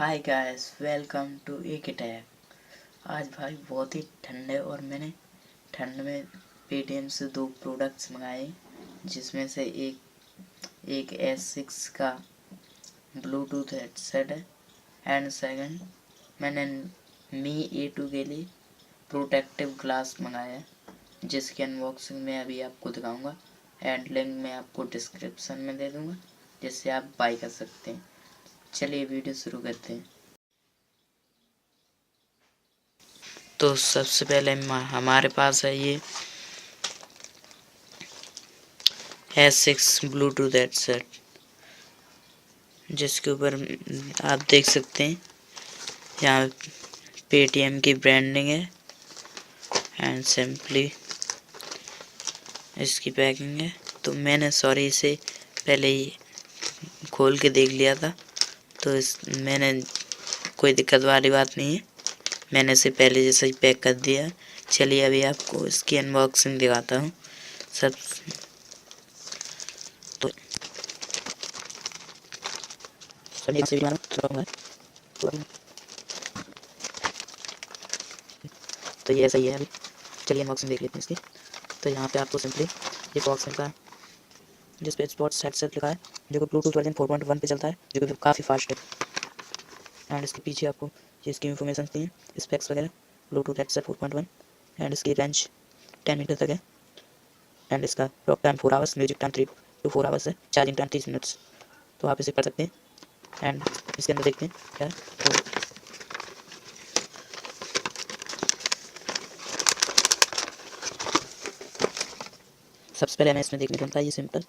Hi guys, welcome to एक tag. आज भाई बहुत ही ठंड है और मैंने ठंड में पेटीएम से 2 प्रोडक्ट्स मंगाए, जिसमें से एक S6 का ब्लूटूथ हेडसेट है एंड सेकंड मैंने मी A2 के लिए प्रोटेक्टिव ग्लास मंगाया है, जिसकी अनबॉक्सिंग मैं अभी आपको दिखाऊंगा एंड लिंक मैं आपको डिस्क्रिप्शन में दे दूंगा, जिससे आप बाय कर सकते हैं। चलिए वीडियो शुरू करते हैं। तो सबसे पहले हमारे पास है ये S6 ब्लूटूथ हेडसेट, जिसके ऊपर आप देख सकते हैं यहाँ पेटीएम की ब्रांडिंग है एंड सिंपली इसकी पैकिंग है। तो मैंने इसे पहले ही खोल के देख लिया था, तो मैंने कोई दिक्कत वाली बात नहीं है, मैंने इसे पहले जैसे ही पैक कर दिया। चलिए अभी आपको इसकी अनबॉक्सिंग दिखाता हूँ। सब तो तो ये सही है। अभी चलिए अनबॉक्सिंग देख लेते हैं इसकी। तो यहाँ पे आपको सिंपली ये बॉक्स मिलता है, जिस पे स्पोर्ट्स हेडसेट लिखा है, जो कि ब्लूटूथ वर्जन 4.1 पे चलता है, जो कि काफ़ी फास्ट है। एंड इसके पीछे आपको इसकी इन्फॉर्मेशन दी है, स्पेक्स वगैरह, ब्लूटूथ हेडसेट 4.1 एंड इसकी रेंज 10 मीटर तक है एंड इसका talk time 4 hours, music time 3 to 4 hours है, चार्जिंग टाइम 30 मिनट्स। तो आप इसे पढ़ सकते हैं एंड इसके अंदर देखते हैं क्या है। तो सबसे पहले हमें इसमें देखने को मिलता है ये सिंपल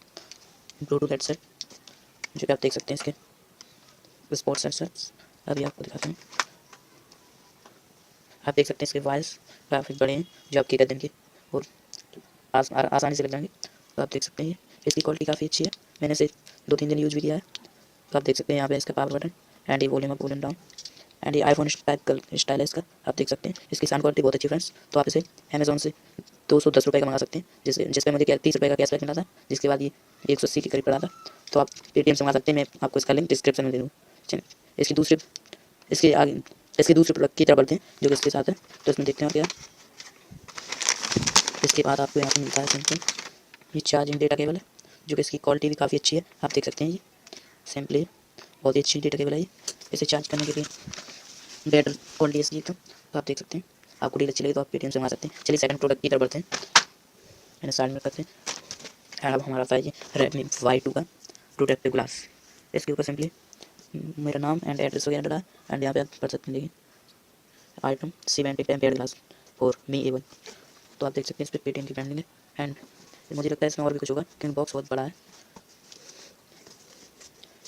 ब्लूटूथ हेडसेट, जो कि आप देख सकते हैं इसके स्पोर्ट्स हेडसेट्स। अभी आपको दिखाते हैं। आप देख सकते हैं इसके वायर्स काफ़ी बड़े हैं, जो आपकी गर्दन के और आसानी से लग जाएंगे। तो आप देख सकते हैं इसकी क्वालिटी काफ़ी अच्छी है, मैंने इसे 2-3 दिन यूज़ भी किया है। तो आप देख सकते हैं यहाँ पे इसका पावर बटन एंड ये volume up volume down and ये आईफोन टाइप का स्टाइल है इसका। आप देख सकते हैं इसकी साउंड क्वालिटी बहुत अच्छी फ्रेंड्स। तो आप इसे अमेजोन से 210 रुपये का मंगा सकते हैं, जिस पे मुझे 30 रुपये का कैशबैक मिला था, जिसके बाद ये 180 के करीब पड़ा था। तो आप पेटीएम से मंगा सकते हैं, मैं आपको इसका लिंक डिस्क्रिप्शन में दे दूँ। चलिए इसके दूसरे प्रोडक्ट की तरफ बढ़ते हैं, जो कि इसके साथ है। तो इसमें देखते हैं और क्या। इसके बाद आपको यहाँ पर मिलता है सिंपल ये चार्जिंग डेटा केबल है, जो कि इसकी क्वालिटी भी काफ़ी अच्छी है। आप देख सकते हैं ये सिंपली बहुत ही अच्छी डेटा केबल है ये। इसे चार्ज करने के लिए बेटर क्वालिटी इसकी एकदम। तो आप देख सकते हैं, आपको डील अच्छी लगी तो आप पेटीएम से मंगा सकते हैं। चलिए सेकंड प्रोडक्ट की तरफ बढ़ते हैं, मैंने साइड में करते हैं। एंड अब हमारा था ये Redmi Y2 का प्रोटेक्टिव ग्लास। इसके ऊपर सिंपली मेरा नाम एंड एड्रेस वगैरह डाला एंड यहाँ पे आप पढ़ सकते हैं, देखिए item 70 tempered glass for me A1। तो आप देख सकते हैं इस पर पेटीएम की ब्रांडिंग है एंड मुझे लगता है इसमें और भी कुछ होगा, क्योंकि बॉक्स बहुत बड़ा है।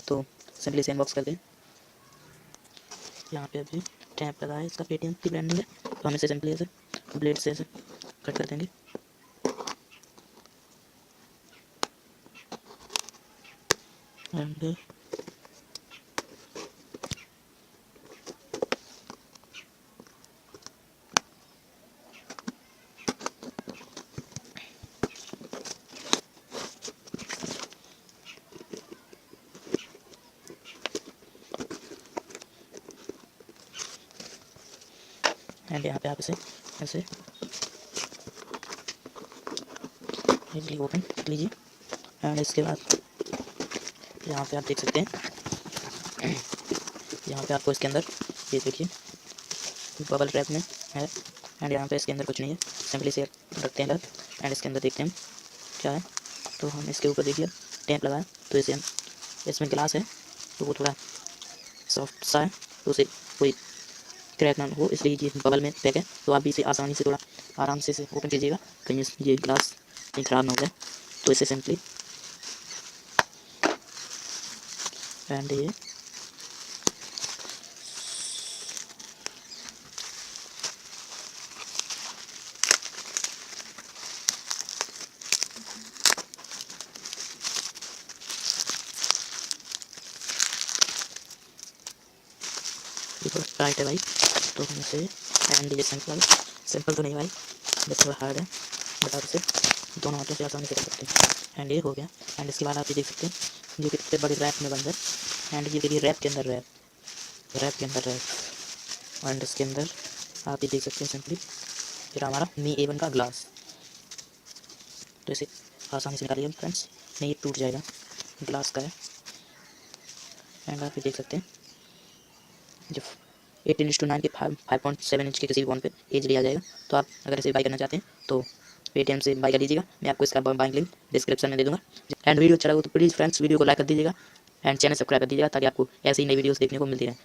तो सिंपली इसे अनबॉक्स करते हैं। यहाँ पे अभी टैप लगा है, इसका पेटीएम की ब्रांडिंग है। तो हम इसे सिंपली ऐसे ब्लेड से ऐसे कट कर देंगे एंड यहाँ पे आप इसे ऐसे इजली ओपन कर लीजिए एंड इसके बाद यहाँ पे आप देख सकते हैं, यहाँ पे आपको इसके अंदर ये देखिए बबल रैप में है एंड यहाँ पे इसके अंदर कुछ नहीं है, सिंपली इसे रखते हैं अंदर एंड इसके अंदर देखते हैं हम क्या है। तो हम इसके ऊपर देखिए टैप लगाए, तो इसे हम इसमें ग्लास है तो वो थोड़ा सॉफ्ट सा है, तो उसे कोई क्रैक ना हो, इसलिए ये बबल में पैक है। तो आप भी इसे आसानी से थोड़ा आराम से इसे ओपन कीजिएगा, कहीं ये ग्लास कहीं ख़राब ना हो जाए। तो इसे सिंपली एंड ये थोड़ा टाइट है भाई, तो हम इसे एंड ये सिंपल तो नहीं भाई, बस थोड़ा हार्ड है, बट आप इसे दोनों हाथों से आसानी से कर सकते हैं। एंड ये हो गया एंड इसके बाद आप ये देख सकते हैं ये कितने बड़े रैप में बंद है एंड ये देखिए रैप के अंदर रैप। रैप के अंदर रैप एंड इसके अंदर आप ये देख सकते हैं सिंपली फिर हमारा मी A1 का ग्लास। तो इसे आसानी से निकालिए फ्रेंड्स, नहीं ये टूट जाएगा, ग्लास का है। एंड आप ये देख सकते हैं जब 18:9 के 5.7 इंच के किसी भी फ़ोन पे एज लिया जाएगा। तो आप अगर इसे बाई करना चाहते हैं तो पेटीएम से बाई कर लीजिएगा। मैं आपको इसका बाइंग लिंक डिस्क्रिप्शन में दे दूँगा। एंड वीडियो अच्छा लगा तो प्लीज़ फ्रेंड्स वीडियो को लाइक कर दीजिएगा एंड चैनल सब्सक्राइब कर दीजिएगा ताकि आपको ऐसी ही नई वीडियोस देखने को मिलती रहे।